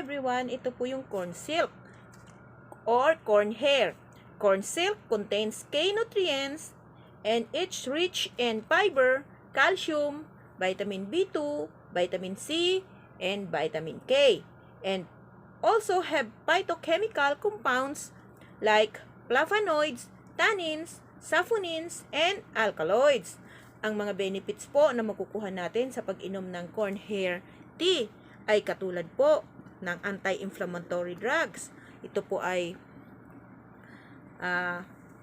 everyone, ito po yung corn silk or corn hair. Corn silk contains K nutrients and it's rich in fiber, calcium, vitamin B2, vitamin C, and vitamin K. And also have phytochemical compounds like flavonoids, tannins, saponins, and alkaloids. Ang mga benefits po na makukuha natin sa pag-inom ng corn hair tea ay katulad po ng anti-inflammatory drugs. Ito po ay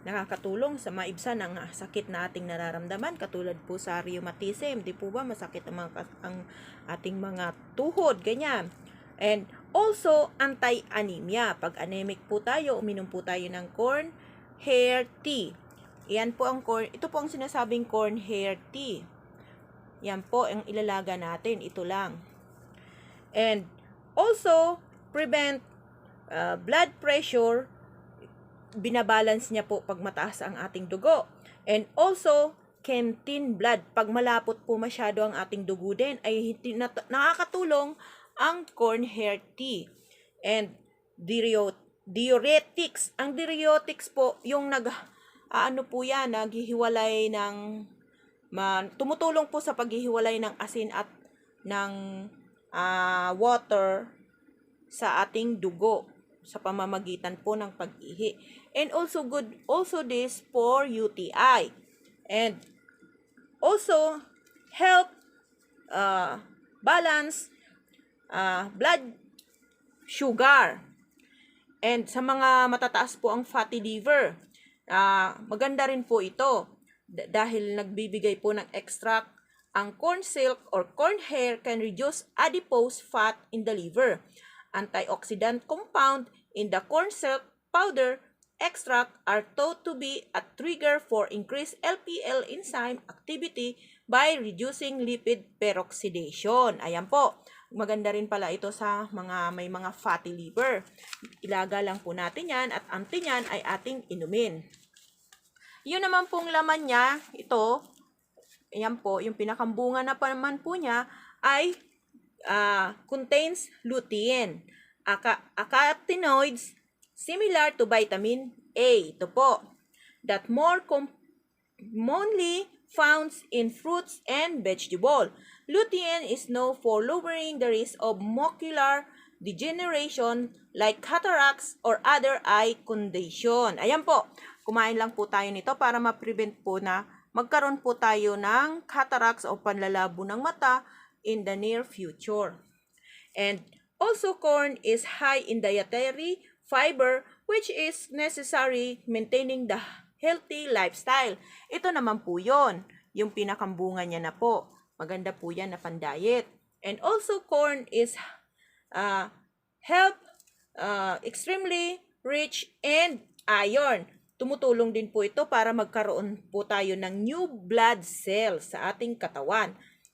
nakakatulong sa maibsan ng sakit na ating nararamdaman, katulad po sa rheumatism. Di po ba masakit ang ating mga tuhod, ganyan. And also anti-anemia. Pag anemic po tayo, uminom po tayo ng corn hair tea. Yan po ang ito po ang sinasabing corn hair tea. Yan po ang ilalaga natin, ito lang. And also prevent blood pressure. Binabalance niya po pag mataas ang ating dugo. And also can thin blood. Pag malapot po masyado ang ating dugo din, ay nakakatulong ang corn hair tea. And diuretics. Ang diuretics po yung naghihiwalay ng tumutulong po sa paghihiwalay ng asin at ng water sa ating dugo sa pamamagitan po ng pag-ihi. And also good this for UTI. And also help balance blood sugar. And sa mga matataas po ang fatty liver, maganda rin po ito dahil nagbibigay po ng extract. Ang corn silk or corn hair can reduce adipose fat in the liver. Antioxidant compound in the corn silk powder extract are thought to be a trigger for increased LPL enzyme activity by reducing lipid peroxidation. Ayan po. Maganda rin pala ito sa may mga fatty liver. Ilaga lang po natin yan at ang tinyan ay ating inumin. Yun naman pong laman niya, ito, ayan po, yung pinakambunga na pa naman po niya ay contains lutein, carotenoids similar to vitamin A. Ito po, that more commonly found in fruits and vegetables. Lutein is known for lowering the risk of macular degeneration like cataracts or other eye condition. Ayan po, kumain lang po tayo nito para ma-prevent po na magkaroon po tayo ng cataracts o panlalabo ng mata in the near future. And also corn is high in dietary fiber which is necessary maintaining the healthy lifestyle. Ito naman po yon, yung pinakambunga niya na po. Maganda po yan na pan-diet. And also corn is extremely rich in iron. Tumutulong din po ito para magkaroon po tayo ng new blood cells sa ating katawan.